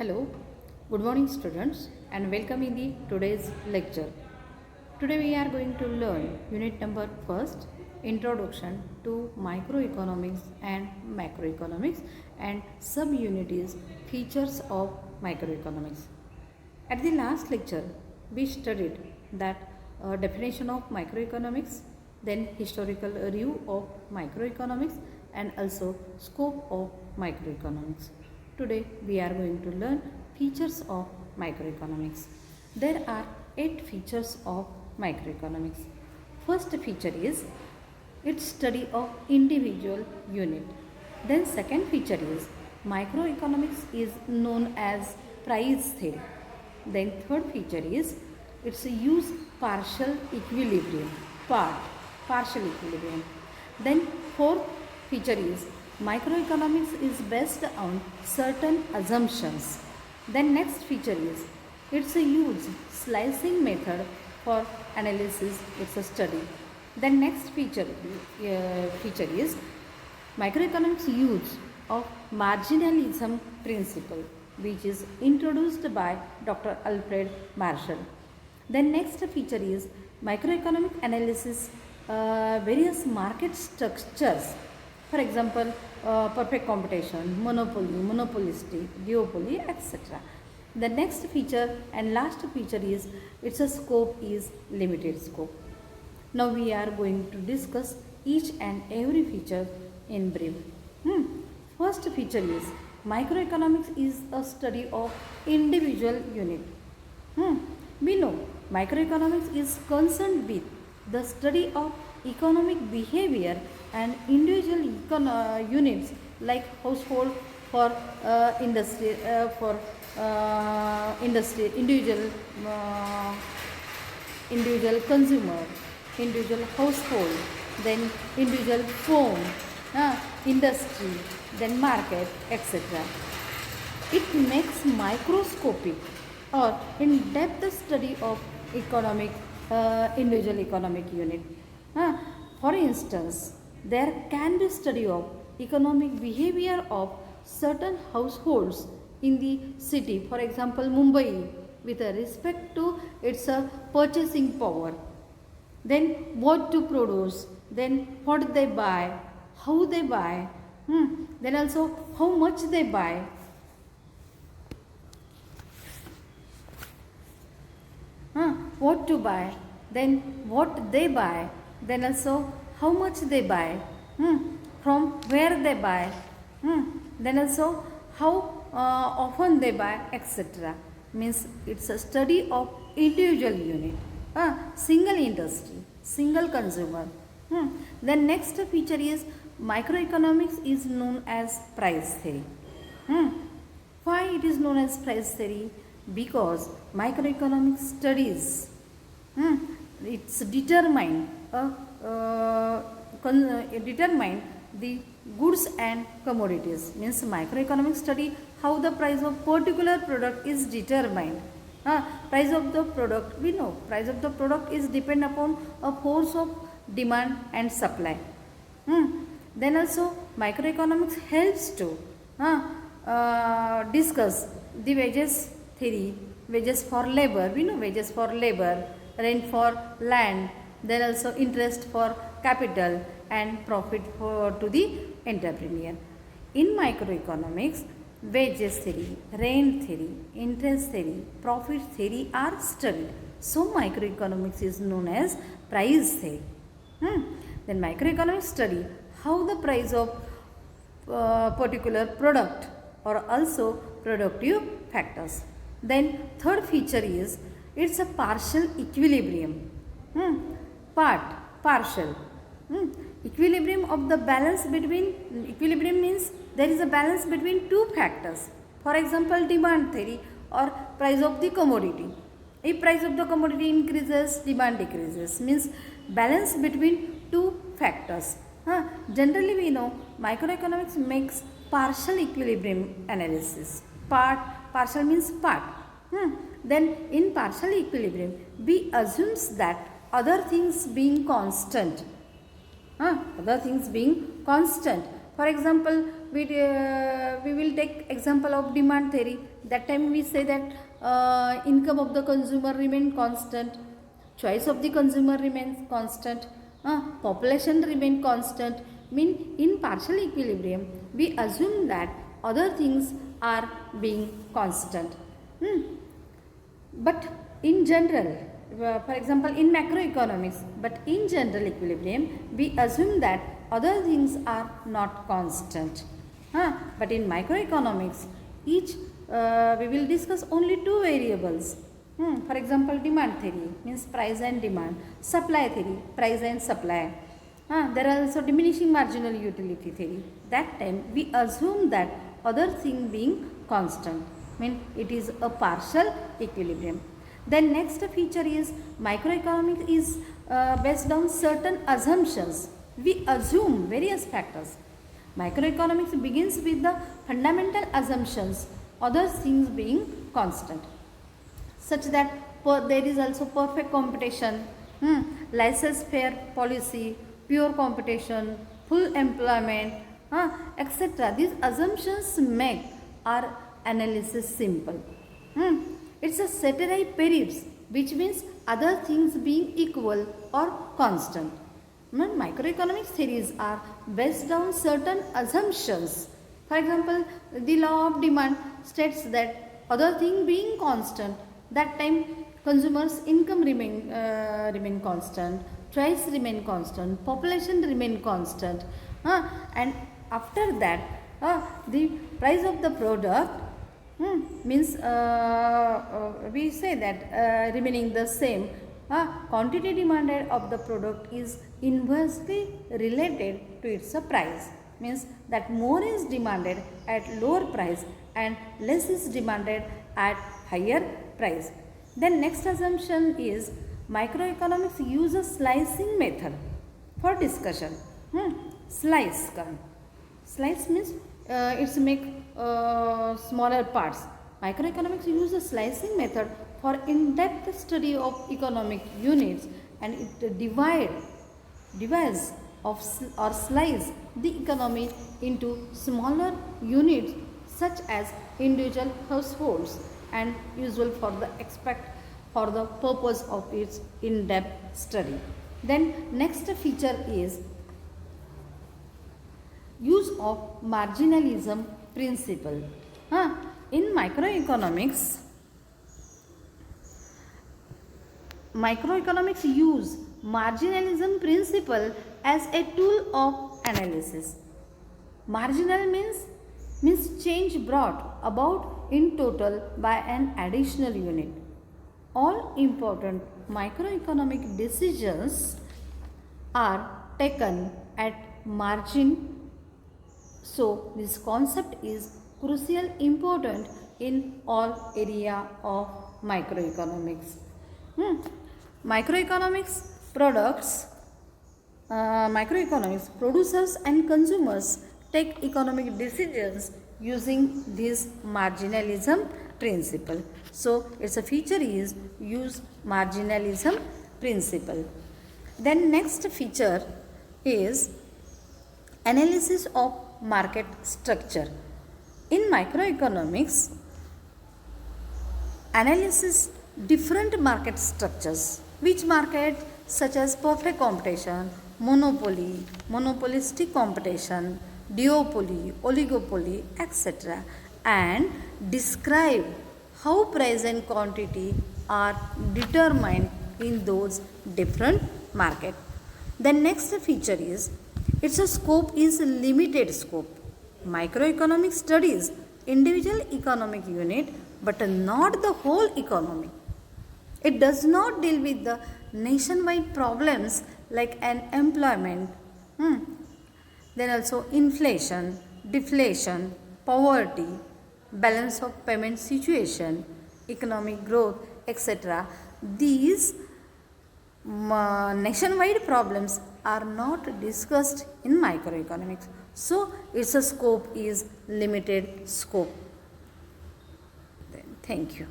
Hello, good morning students and welcome in the today's lecture. Today we are going to learn unit number first, introduction to microeconomics and macroeconomics, and sub-unit is features of microeconomics. At the last lecture we studied that definition of microeconomics, then historical review of microeconomics and also scope of microeconomics. Today we are going to learn features of microeconomics. There are 8 features of microeconomics. First feature is its study of individual unit. Then second feature is microeconomics is known as price theory. Then third feature is its use partial equilibrium, partial equilibrium. Then fourth feature is microeconomics is based on certain assumptions. Then next feature is it's a use slicing method for analysis, it's a study. Then next feature is microeconomics use of marginalism principle, which is introduced by Dr. Alfred Marshall. Then next feature is microeconomic analysis various market structures. For example, perfect competition, monopoly, monopolistic, duopoly, etc. The next feature and last feature is its a scope is limited scope. Now we are going to discuss each and every feature in brief. First feature is microeconomics is a study of individual unit. We know microeconomics is concerned with the study of economic behavior and individual units like household for industry individual consumer, individual household, then individual firm, industry, then market, etc. It makes microscopic or in-depth study of economic individual economic unit. For instance, there can be study of economic behavior of certain households in the city, for example Mumbai, with respect to its purchasing power. Then what to produce, then what they buy, how they buy, then also how much they buy. What to buy, then what they buy, then also how much they buy, from where they buy, then also how often they buy, etc. Means it's a study of individual unit, single industry, single consumer. Then next feature is microeconomics is known as price theory. Why it is known as price theory? Because microeconomics studies it's determine the goods and commodities. Means microeconomics study how the price of particular product is determined. Price of the product, we know price of the product is depend upon a force of demand and supply. Then also microeconomics helps to discuss the wages theory, wages for labor, we know wages for labor, rent for land, then also interest for capital and profit to the entrepreneur. In microeconomics, wages theory, rent theory, interest theory, profit theory are studied. So microeconomics is known as price theory. Then microeconomics study how the price of particular product or also productive factors. Then third feature is it's a partial equilibrium. Partial. Equilibrium of the balance between, equilibrium means there is a balance between two factors. For example, demand theory or price of the commodity. If price of the commodity increases, demand decreases. Means balance between two factors. Generally we know microeconomics makes partial equilibrium analysis. Partial means part. Then in partial equilibrium we assumes that other things being constant. For For example, we will take example of demand theory. That time we say that income of the consumer remain constant, choice of the consumer remains constant, population remain constant. Mean in partial equilibrium we assume that other things are being constant. But in general, for example in macroeconomics, but in general equilibrium we assume that other things are not constant. But in microeconomics each we will discuss only two variables. For example demand theory means price and demand, supply theory price and supply. There are also diminishing marginal utility theory. That time we assume that other thing being constant, mean it is a partial equilibrium. Then next feature is microeconomics is based on certain assumptions. We assume various factors. Microeconomics begins with the fundamental assumptions, other things being constant, such that there is also perfect competition, laissez-faire policy, pure competition, full employment, etc. These assumptions make our analysis simple. It's a ceteris paribus, which means other things being equal or constant. Microeconomics theories are based on certain assumptions. For example, the law of demand states that other thing being constant, that time consumers income remain constant, choice remain constant, population remain constant, and after that the price of the product means we say that remaining the same. Quantity demanded of the product is inversely related to its price, means that more is demanded at lower price and less is demanded at higher price. Then next assumption is microeconomics uses slicing method for discussion. Slice means it's make smaller parts. Microeconomics uses slicing method for in-depth study of economic units, and it divides or slice the economy into smaller units such as individual households and usual for the purpose of its in-depth study. Then next feature is use of marginalism principle. In microeconomics use marginalism principle as a tool of analysis. Marginal means change brought about in total by an additional unit. All important microeconomic decisions are taken at margin. So this concept is crucial important in all area of microeconomics. Microeconomics producers and consumers take economic decisions using this marginalism principle. So its a feature is use marginalism principle. Then next feature is analysis of market structure. In microeconomics, analysis different market structures. Which market? Such as perfect competition, monopoly, monopolistic competition, duopoly, oligopoly, etc. and describe how price and quantity are determined in those different markets. The next feature is its scope is limited scope. Microeconomic studies individual economic unit but not the whole economy. It does not deal with the nationwide problems like unemployment, then also inflation, deflation, poverty, balance of payment situation, economic growth, etc. These nationwide problems are not discussed in microeconomics. So its scope is limited scope. Thank you.